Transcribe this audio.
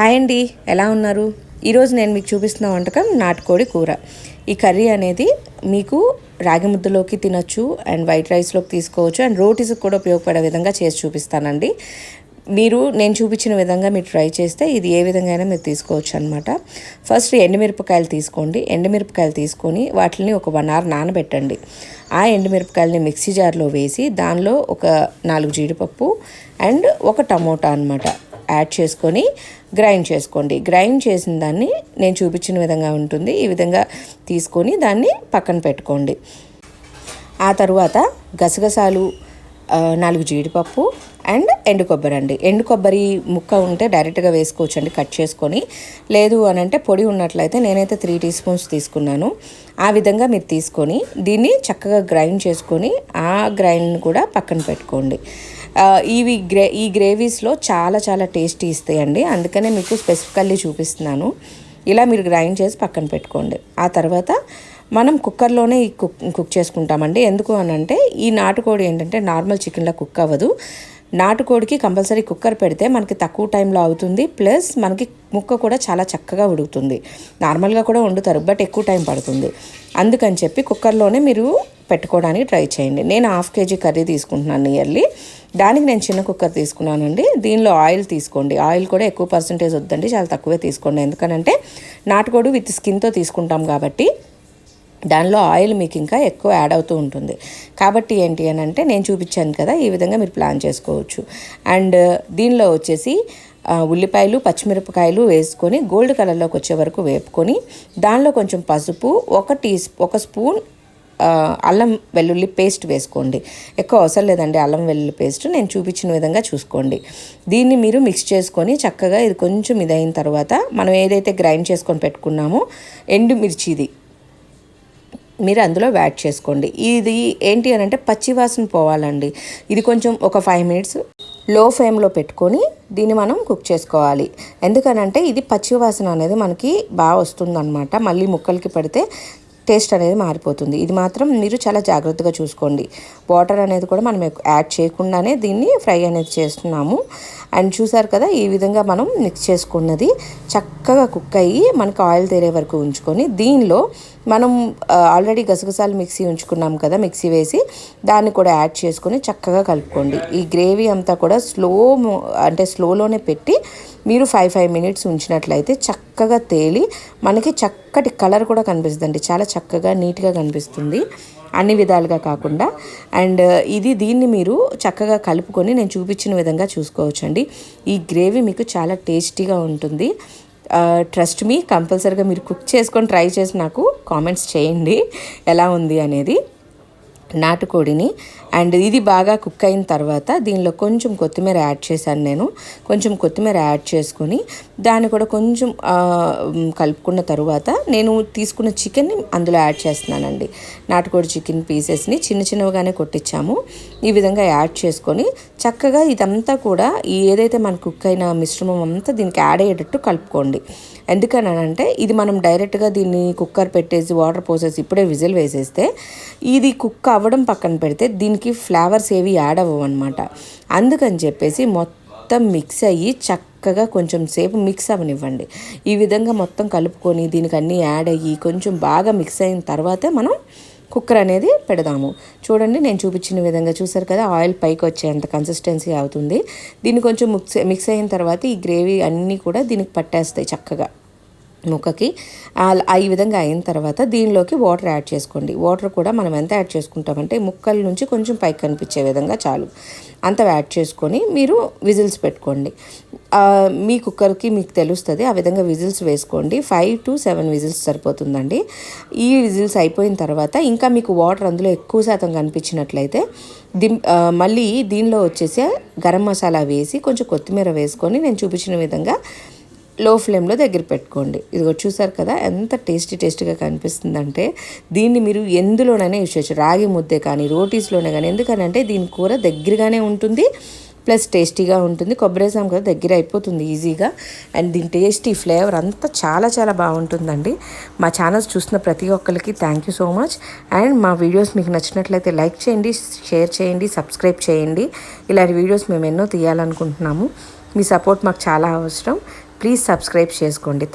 Hi అండి, ఎలా ఉన్నారు? ఈరోజు నేను మీకు చూపిస్తున్న వంటకం నాటుకోడి కూర. ఈ కర్రీ అనేది మీకు రాగి ముద్దలోకి తినొచ్చు అండ్ వైట్ రైస్లోకి తీసుకోవచ్చు అండ్ రోటీస్కి కూడా ఉపయోగపడే విధంగా చేసి చూపిస్తానండి. నేను చూపించిన విధంగా మీరు ట్రై చేస్తే ఇది ఏ విధంగా అయినా మీరు తీసుకోవచ్చు అనమాట. ఫస్ట్ ఎండుమిరపకాయలు తీసుకోండి. ఎండుమిరపకాయలు తీసుకొని వాటిని ఒక 1 hour నానబెట్టండి. ఆ ఎండుమిరపకాయలని మిక్సీ జార్లో వేసి దానిలో ఒక 4 జీడిపప్పు అండ్ ఒక టమోటా అనమాట యాడ్ చేసుకొని గ్రైండ్ చేసుకోండి. గ్రైండ్ చేసిన దాన్ని నేను చూపించిన విధంగా ఉంటుంది. ఈ విధంగా తీసుకొని దాన్ని పక్కన పెట్టుకోండి. ఆ తర్వాత గసగసాలు, 4 జీడిపప్పు అండ్ ఎండు కొబ్బరి అండి. ఎండు కొబ్బరి ముక్క ఉంటే డైరెక్ట్గా వేసుకోవచ్చు అండి, కట్ చేసుకొని. లేదు అని అంటే పొడి ఉన్నట్లయితే నేనైతే 3 teaspoons తీసుకున్నాను. ఆ విధంగా మీరు తీసుకొని దీన్ని చక్కగా గ్రైండ్ చేసుకొని ఆ గ్రైండ్ కూడా పక్కన పెట్టుకోండి. ఈ గ్రేవీస్లో చాలా చాలా టేస్టీ ఇస్తాయండి, అందుకనే మీకు స్పెసిఫికల్లీ చూపిస్తున్నాను. ఇలా మీరు గ్రైండ్ చేసి పక్కన పెట్టుకోండి. ఆ తర్వాత మనం కుక్కర్లోనే కుక్ చేసుకుంటామండి. ఎందుకు అని అంటే ఈ నాటుకోడి ఏంటంటే నార్మల్ చికెన్లో కుక్ అవ్వదు. నాటుకోడికి కంపల్సరీ కుక్కర్ పెడితే మనకి తక్కువ టైంలో అవుతుంది, ప్లస్ మనకి ముక్క కూడా చాలా చక్కగా ఉడుకుతుంది. నార్మల్గా కూడా వండుతారు, బట్ ఎక్కువ టైం పడుతుంది. అందుకని చెప్పి కుక్కర్లోనే మీరు పెట్టుకోవడానికి ట్రై చేయండి. నేను 1/2 kg కర్రీ తీసుకుంటున్నాను నియర్లీ. దానికి నేను చిన్న కుక్కర్ తీసుకున్నానండి. దీనిలో ఆయిల్ తీసుకోండి. ఆయిల్ కూడా ఎక్కువ పర్సెంటేజ్ వద్దండి, చాలా తక్కువే తీసుకోండి. ఎందుకనంటే నాటుకోడి విత్ స్కిన్తో తీసుకుంటాం కాబట్టి దానిలో ఆయిల్ మీకు ఇంకా ఎక్కువ యాడ్ అవుతూ ఉంటుంది. కాబట్టి ఏంటి అని అంటే నేను చూపించాను కదా, ఈ విధంగా మీరు ప్లాన్ చేసుకోవచ్చు. అండ్ దీనిలో వచ్చేసి ఉల్లిపాయలు, పచ్చిమిరపకాయలు వేసుకొని గోల్డ్ కలర్లోకి వచ్చే వరకు వేపుకొని దానిలో కొంచెం పసుపు, ఒక స్పూన్ అల్లం వెల్లుల్లి పేస్ట్ వేసుకోండి. ఎక్కువ అవసరం లేదండి అల్లం వెల్లుల్లి పేస్ట్, నేను చూపించిన విధంగా చూసుకోండి. దీన్ని మీరు మిక్స్ చేసుకొని చక్కగా ఇది కొంచెం ఇదైన తర్వాత మనం ఏదైతే గ్రైండ్ చేసుకొని పెట్టుకున్నామో ఎండుమిర్చిది మీరు అందులో యాడ్ చేసుకోండి. ఇది ఏంటి అని అంటే పచ్చివాసన పోవాలండి. ఇది కొంచెం ఒక 5 minutes లో ఫ్లేమ్లో పెట్టుకొని దీన్ని మనం కుక్ చేసుకోవాలి. ఎందుకనంటే ఇది పచ్చివాసన అనేది మనకి బాగా వస్తుందన్నమాట. మళ్ళీ ముక్కలకి పడితే టేస్ట్ అనేది మారిపోతుంది. ఇది మాత్రం మీరు చాలా జాగ్రత్తగా చూసుకోండి. వాటర్ అనేది కూడా మనం యాడ్ చేయకుండానే దీన్ని ఫ్రై అనేది చేస్తున్నాము. అండ్ చూసారు కదా, ఈ విధంగా మనం మిక్స్ చేసుకున్నది చక్కగా కుక్ అయ్యి మనకు ఆయిల్ తేరే వరకు ఉంచుకొని దీనిలో మనం ఆల్రెడీ గసగసాలు మిక్సీ ఉంచుకున్నాం కదా, మిక్సీ వేసి దాన్ని కూడా యాడ్ చేసుకొని చక్కగా కలుపుకోండి. ఈ గ్రేవీ అంతా కూడా స్లోలోనే పెట్టి మీరు 5 minutes ఉంచినట్లయితే చక్కగా తేలి మనకి చక్కటి కలర్ కూడా కనిపిస్తుందండి. చాలా చక్కగా నీట్గా కనిపిస్తుంది అన్ని విధాలుగా కాకుండా. అండ్ దీన్ని మీరు చక్కగా కలుపుకొని నేను చూపించిన విధంగా చూసుకోవచ్చండి. ఈ గ్రేవీ మీకు చాలా టేస్టీగా ఉంటుంది. ట్రస్ట్ మీ, కంపల్సరీగా మీరు కుక్ చేసుకొని ట్రై చేసి నాకు కామెంట్స్ చేయండి ఎలా ఉంది అనేది నాటుకోడిని. అండ్ ఇది బాగా కుక్ అయిన తర్వాత దీనిలో కొంచెం కొత్తిమీర యాడ్ చేశాను. నేను కొంచెం కొత్తిమీర యాడ్ చేసుకొని దాన్ని కూడా కొంచెం కలుపుకున్న తర్వాత నేను తీసుకున్న చికెన్ని అందులో యాడ్ చేస్తున్నానండి. నాటుకోడి చికెన్ పీసెస్ని చిన్నగానే కొట్టించాము. ఈ విధంగా యాడ్ చేసుకొని చక్కగా ఇదంతా కూడా ఏదైతే మన కుక్ అయిన మిశ్రమం అంతా దీనికి యాడ్ అయ్యేటట్టు కలుపుకోండి. ఎందుకనంటే ఇది మనం డైరెక్ట్గా దీన్ని కుక్కర్ పెట్టేసి వాటర్ పోసేసి ఇప్పుడే విజిల్ వేసేస్తే ఇది కుక్ అవ్వడం పక్కన పెడితే దీనికి ఫ్లేవర్స్ ఏవి యాడ్ అవ్వవు అనమాట. అందుకని చెప్పేసి మొత్తం మిక్స్ అయ్యి చక్కగా కొంచెం సేపు మిక్స్ అవ్వనివ్వండి. ఈ విధంగా మొత్తం కలుపుకొని దీనికి అన్నీ యాడ్ అయ్యి కొంచెం బాగా మిక్స్ అయిన తర్వాతే మనం కుక్కర్ అనేది పెడదాము. చూడండి, నేను చూపించిన విధంగా చూసారు కదా, ఆయిల్ పైకి వచ్చేంత కన్సిస్టెన్సీ అవుతుంది. దీన్ని కొంచెం మిక్స్ అయిన తర్వాత ఈ గ్రేవీ అన్నీ కూడా దీనికి పట్టేస్తాయి చక్కగా ముక్కకి. ఈ విధంగా అయిన తర్వాత దీనిలోకి వాటర్ యాడ్ చేసుకోండి. వాటర్ కూడా మనం ఎంత యాడ్ చేసుకుంటామంటే ముక్కల నుంచి కొంచెం పైకి కనిపించే విధంగా చాలు అంత యాడ్ చేసుకొని మీరు విజిల్స్ పెట్టుకోండి. మీ కుక్కర్కి మీకు తెలుస్తుంది, ఆ విధంగా విజిల్స్ వేసుకోండి. 5 to 7 విజిల్స్ సరిపోతుందండి. ఈ విజిల్స్ అయిపోయిన తర్వాత ఇంకా మీకు వాటర్ అందులో ఎక్కువ శాతం కనిపించినట్లయితే మళ్ళీ దీనిలో వచ్చేసి గరం మసాలా వేసి కొంచెం కొత్తిమీర వేసుకొని నేను చూపించిన విధంగా లో ఫ్లేమ్లో దగ్గర పెట్టుకోండి. ఇదిగో చూసారు కదా ఎంత టేస్టీగా కనిపిస్తుందంటే దీన్ని మీరు ఎందులోనైనా యూజ్ చేయొచ్చు. రాగి ముద్దే కానీ రోటీస్లోనే కానీ, ఎందుకనంటే దీని కూర దగ్గరగానే ఉంటుంది, ప్లస్ టేస్టీగా ఉంటుంది. కొబ్బరి వేసాం కదా, దగ్గర అయిపోతుంది ఈజీగా. అండ్ దీని టేస్టీ ఫ్లేవర్ అంతా చాలా చాలా బాగుంటుందండి. మా ఛానల్స్ చూస్తున్న ప్రతి ఒక్కరికి thank you so much. And మా వీడియోస్ మీకు నచ్చినట్లయితే లైక్ చేయండి, షేర్ చేయండి, సబ్స్క్రైబ్ చేయండి. ఇలాంటి వీడియోస్ మేము ఎన్నో తీయాలనుకుంటున్నాము. మీ సపోర్ట్ మాకు చాలా అవసరం. ప్లీజ్ సబ్స్క్రైబ్ చేసుకోండి.